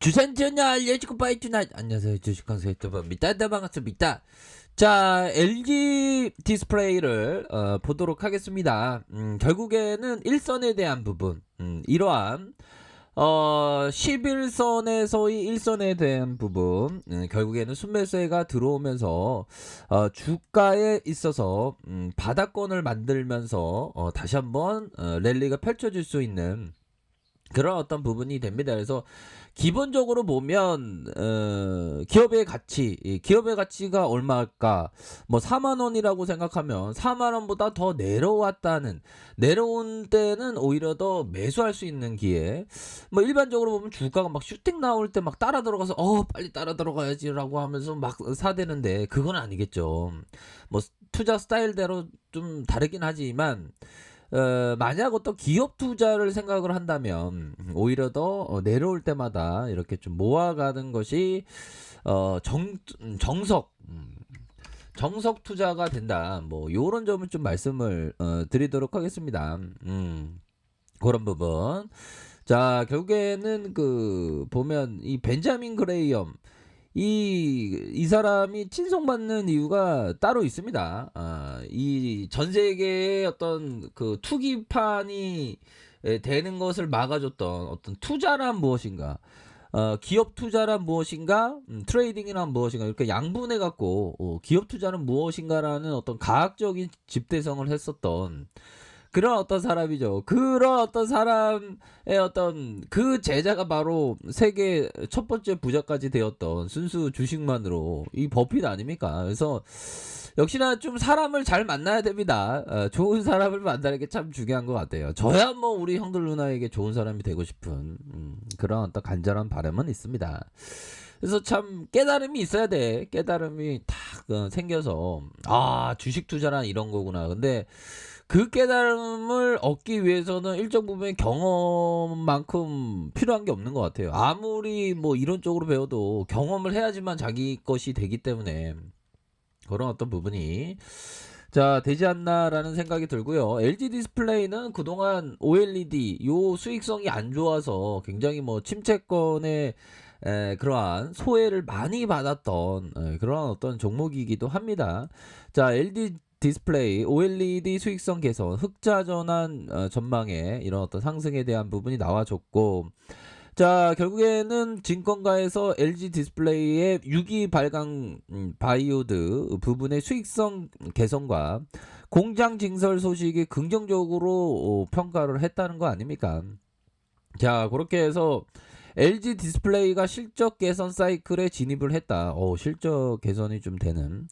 주산전화 알려주고 바이투나. 안녕하세요, 주식강사 유튜버입니다. 네, 반갑습니다. 자, LG 디스플레이를 보도록 하겠습니다. 결국에는 일선에 대한 부분, 이러한 11선에서의 일선에 대한 부분, 결국에는 순매수가 들어오면서 주가에 있어서 바닥권을 만들면서 다시 한번 랠리가 펼쳐질 수 있는 그런 어떤 부분이 됩니다. 그래서 기본적으로 보면 기업의 가치, 이 기업의 가치가 얼마일까? 뭐 4만 원이라고 생각하면 4만 원보다 더 내려온 때는 오히려 더 매수할 수 있는 기회. 뭐 일반적으로 보면 주가가 막 슈팅 나올 때 막 따라 들어가서 빨리 따라 들어가야지라고 하면서 막 사대는데 그건 아니겠죠. 뭐 투자 스타일대로 좀 다르긴 하지만 만약 어떤 기업 투자를 생각을 한다면 오히려 더 내려올 때마다 이렇게 좀 모아가는 것이 어, 정, 정석 정석 투자가 된다. 뭐 요런 점을 좀 말씀을 드리도록 하겠습니다. 그런 부분. 자, 결국에는 그 보면 이 벤자민 그레이엄 이 사람이 친송받는 이유가 따로 있습니다. 이 전 세계의 어떤 그 투기판이 되는 것을 막아줬던 어떤 투자란 무엇인가, 기업 투자란 무엇인가, 트레이딩이란 무엇인가, 이렇게 양분해 갖고 기업 투자는 무엇인가라는 어떤 과학적인 집대성을 했었던 그런 어떤 사람이죠. 그런 어떤 사람의 어떤 그 제자가 바로 세계 첫 번째 부자까지 되었던 순수 주식만으로 이 버핏 아닙니까? 그래서 역시나 좀 사람을 잘 만나야 됩니다. 좋은 사람을 만나는 게 참 중요한 것 같아요. 저야 뭐 우리 형들 누나에게 좋은 사람이 되고 싶은 그런 어떤 간절한 바람은 있습니다. 그래서 참 깨달음이 있어야 돼. 깨달음이 딱 생겨서 주식 투자란 이런 거구나. 근데 그 깨달음을 얻기 위해서는 일정 부분의 경험만큼 필요한 게 없는 것 같아요. 아무리 뭐 이론적으로 배워도 경험을 해야지만 자기 것이 되기 때문에 그런 어떤 부분이 되지 않나라는 생각이 들고요. LG 디스플레이는 그동안 OLED 요 수익성이 안 좋아서 굉장히 뭐 침체권에 그러한 소외를 많이 받았던 그런 어떤 종목이기도 합니다. 자, LG 디스플레이 OLED 수익성 개선, 흑자 전환 전망에 이런 어떤 상승에 대한 부분이 나와줬고, 자, 결국에는 증권가에서 LG 디스플레이의 유기 발광 바이오드 부분의 수익성 개선과 공장 증설 소식이 긍정적으로 평가를 했다는 거 아닙니까? 자, 그렇게 해서 LG 디스플레이가 실적 개선 사이클에 진입을 했다. 실적 개선이 좀 되는.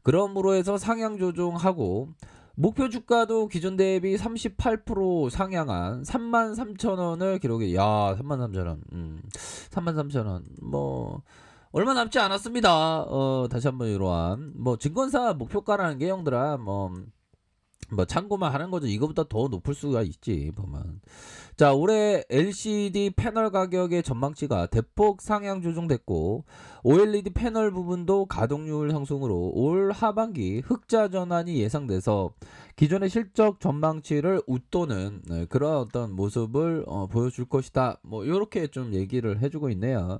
그러므로 해서 상향 조정하고 목표 주가도 기존 대비 38% 상향한 33,000원을 기록해. 야, 33,000원. 33,000원. 뭐 얼마 남지 않았습니다. 다시 한번 이러한 뭐 증권사 목표가라는 게 형들아 뭐 참고만 하는 거죠. 이거보다 더 높을 수가 있지 보면. 자, 올해 LCD 패널 가격의 전망치가 대폭 상향 조정됐고 OLED 패널 부분도 가동률 상승으로 올 하반기 흑자 전환이 예상돼서 기존의 실적 전망치를 웃도는 그런 어떤 모습을 보여줄 것이다. 뭐 이렇게 좀 얘기를 해주고 있네요.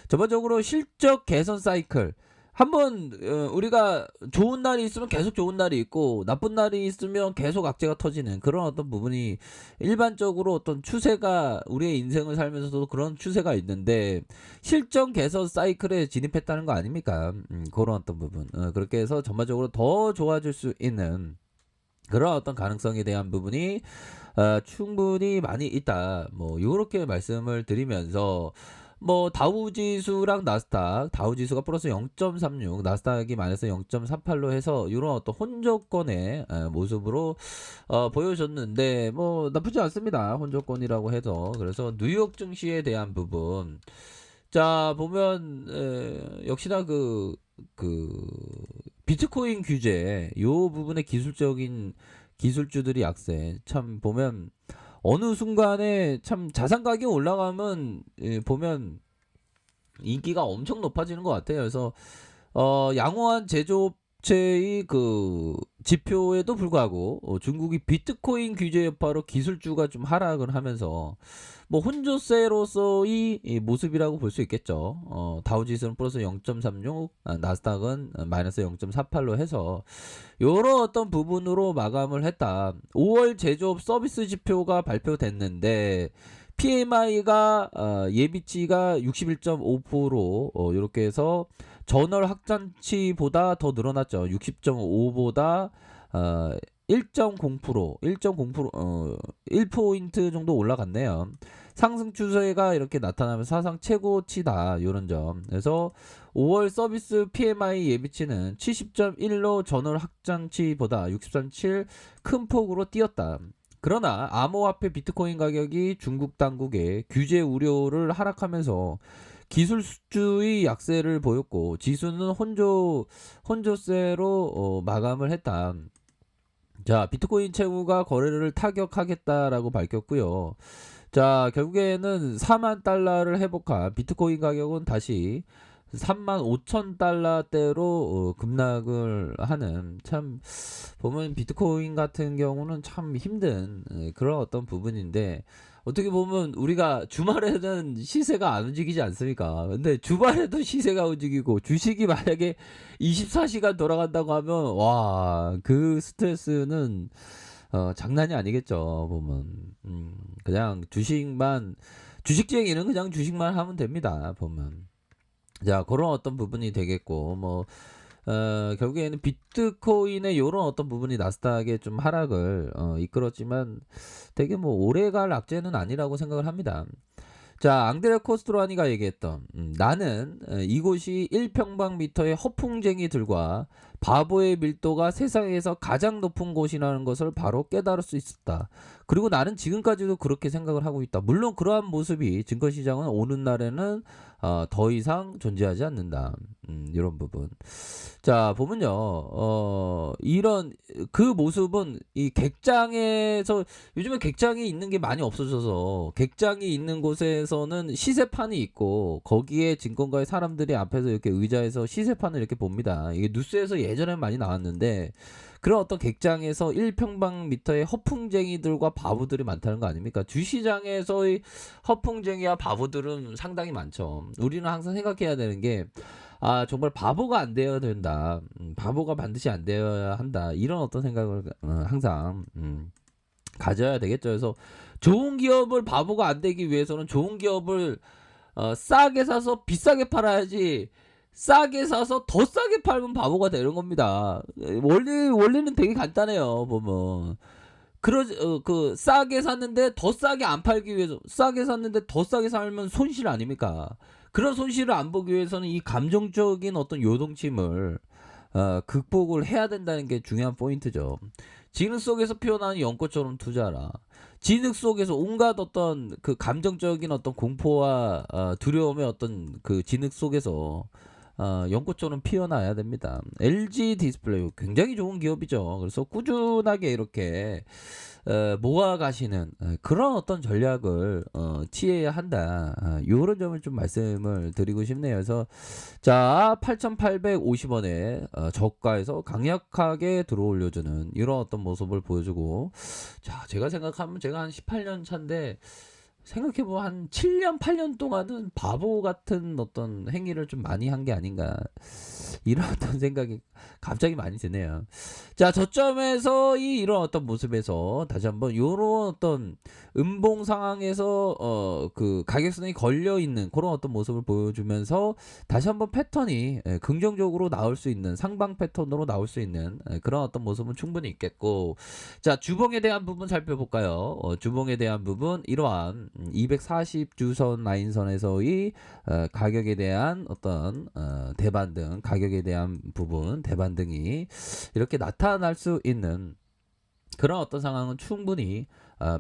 전반적으로 실적 개선 사이클 한번 우리가 좋은 날이 있으면 계속 좋은 날이 있고 나쁜 날이 있으면 계속 악재가 터지는 그런 어떤 부분이 일반적으로 어떤 추세가 우리의 인생을 살면서도 그런 추세가 있는데 실적 개선 사이클에 진입했다는 거 아닙니까? 그런 어떤 부분 그렇게 해서 전반적으로 더 좋아질 수 있는 그런 어떤 가능성에 대한 부분이 충분히 많이 있다. 뭐 요렇게 말씀을 드리면서 뭐 다우지수랑 나스닥, 다우지수가 플러스 0.36, 나스닥이 마이너스 0.38로 해서 이런 어떤 혼조권의 모습으로 보여줬는데 뭐 나쁘지 않습니다. 혼조권이라고 해서. 그래서 뉴욕 증시에 대한 부분 자 보면 역시나 그 비트코인 규제 요 부분의 기술적인 기술주들이 약세. 참 보면 어느 순간에 참 자산 가격이 올라가면 보면 인기가 엄청 높아지는 것 같아요. 그래서 양호한 제조업체의 그 지표에도 불구하고 중국이 비트코인 규제 여파로 기술주가 좀 하락을 하면서 뭐 혼조세로서의 이 모습이라고 볼 수 있겠죠. 다우지수는 플러스 0.36, 나스닥은 마이너스 0.48로 해서 요런 어떤 부분으로 마감을 했다. 5월 제조업 서비스 지표가 발표됐는데 PMI가 예비치가 61.5% 요렇게 해서 전월 확장치보다 더 늘어났죠. 60.5보다 1.0% 1포인트 정도 올라갔네요. 상승 추세가 이렇게 나타나면 사상 최고치다. 요런 점. 그래서 5월 서비스 PMI 예비치는 70.1로 전월 확장치보다 63.7 큰 폭으로 뛰었다. 그러나 암호화폐 비트코인 가격이 중국 당국의 규제 우려를 하락하면서 기술주의 약세를 보였고 지수는 혼조세로 마감을 했다. 자, 비트코인 채무가 거래를 타격하겠다라고 밝혔고요. 자, 결국에는 4만 달러를 회복한 비트코인 가격은 다시 3만 5천 달러대로 급락을 하는, 참 보면 비트코인 같은 경우는 참 힘든 그런 어떤 부분인데, 어떻게 보면 우리가 주말에는 시세가 안 움직이지 않습니까? 근데 주말에도 시세가 움직이고 주식이 만약에 24시간 돌아간다고 하면 와, 그 스트레스는 장난이 아니겠죠. 보면 그냥 주식쟁이는 그냥 주식만 하면 됩니다. 보면. 자, 그런 어떤 부분이 되겠고, 뭐, 결국에는 비트코인의 요런 어떤 부분이 나스닥의 좀 하락을 이끌었지만 되게 뭐 오래갈 악재는 아니라고 생각을 합니다. 자, 앙드레 코스트로아니가 얘기했던 나는 이곳이 1평방미터의 허풍쟁이들과 바보의 밀도가 세상에서 가장 높은 곳이라는 것을 바로 깨달을 수 있었다. 그리고 나는 지금까지도 그렇게 생각을 하고 있다. 물론 그러한 모습이 증권시장은 오는 날에는 더 이상 존재하지 않는다. 이런 부분. 자, 보면요. 이런 그 모습은 이 객장에서, 요즘에 객장이 있는 게 많이 없어져서 객장이 있는 곳에서는 시세판이 있고 거기에 증권가의 사람들이 앞에서 이렇게 의자에서 시세판을 이렇게 봅니다. 이게 뉴스에서 예전에 많이 나왔는데 그런 어떤 객장에서 1평방미터의 허풍쟁이들과 바보들이 많다는 거 아닙니까? 주시장에서의 허풍쟁이와 바보들은 상당히 많죠. 우리는 항상 생각해야 되는 게 정말 바보가 안 되어야 된다. 바보가 반드시 안 되어야 한다. 이런 어떤 생각을 항상 가져야 되겠죠. 그래서 좋은 기업을 바보가 안 되기 위해서는 좋은 기업을 싸게 사서 비싸게 팔아야지, 싸게 사서 더 싸게 팔면 바보가 되는 겁니다. 원리는 되게 간단해요. 보면. 그 싸게 샀는데 더 싸게 안 팔기 위해서, 싸게 샀는데 더 싸게 살면 손실 아닙니까? 그런 손실을 안 보기 위해서는 이 감정적인 어떤 요동침을 극복을 해야 된다는 게 중요한 포인트죠. 진흙 속에서 피어나는 연꽃처럼 투자라. 진흙 속에서 온갖 어떤 그 감정적인 어떤 공포와 두려움의 어떤 그 진흙 속에서 연꽃처럼 피어나야 됩니다. LG 디스플레이 굉장히 좋은 기업이죠. 그래서 꾸준하게 이렇게 모아가시는 그런 어떤 전략을 취해야 한다. 요런 점을 좀 말씀을 드리고 싶네요. 그래서 자, 8,850원에 저가에서 강력하게 들어올려주는 이런 어떤 모습을 보여주고, 자, 제가 생각하면 제가 한 18년 차인데 생각해보면 한 7년, 8년 동안은 바보 같은 어떤 행위를 좀 많이 한 게 아닌가. 이런 어떤 생각이 갑자기 많이 드네요. 자, 저점에서 이런 어떤 모습에서 다시 한번 요런 어떤 음봉 상황에서 그 가격선이 걸려 있는 그런 어떤 모습을 보여주면서 다시 한번 패턴이 긍정적으로 나올 수 있는, 상방 패턴으로 나올 수 있는 그런 어떤 모습은 충분히 있겠고, 자, 주봉에 대한 부분 살펴볼까요? 주봉에 대한 부분 이러한 240주선 라인선에서의 가격에 대한 어떤 대반등, 가격에 대한 부분 대반등이 이렇게 나타날 수 있는 그런 어떤 상황은 충분히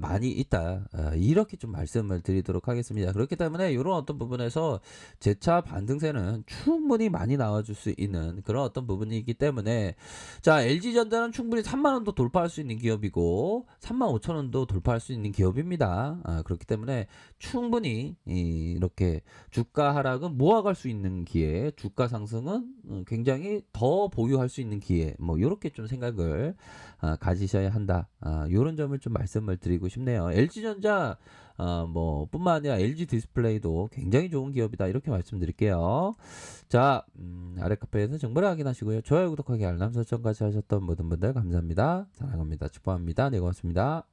많이 있다. 이렇게 좀 말씀을 드리도록 하겠습니다. 그렇기 때문에 이런 어떤 부분에서 재차 반등세는 충분히 많이 나와줄 수 있는 그런 어떤 부분이기 때문에, 자, LG전자는 충분히 3만원도 돌파할 수 있는 기업이고 35,000원도 돌파할 수 있는 기업입니다. 그렇기 때문에 충분히 이렇게 주가 하락은 모아갈 수 있는 기회, 주가 상승은 굉장히 더 보유할 수 있는 기회, 뭐 이렇게 좀 생각을 가지셔야 한다. 이런 점을 좀 말씀을 드리고 싶네요. LG전자 뭐 뿐만 아니라 LG 디스플레이도 굉장히 좋은 기업이다 이렇게 말씀드릴게요. 자, 아래 카페에서 정보를 확인하시고요. 좋아요, 구독하기, 알람 설정까지 하셨던 모든 분들 감사합니다. 사랑합니다. 축복합니다. 네, 고맙습니다.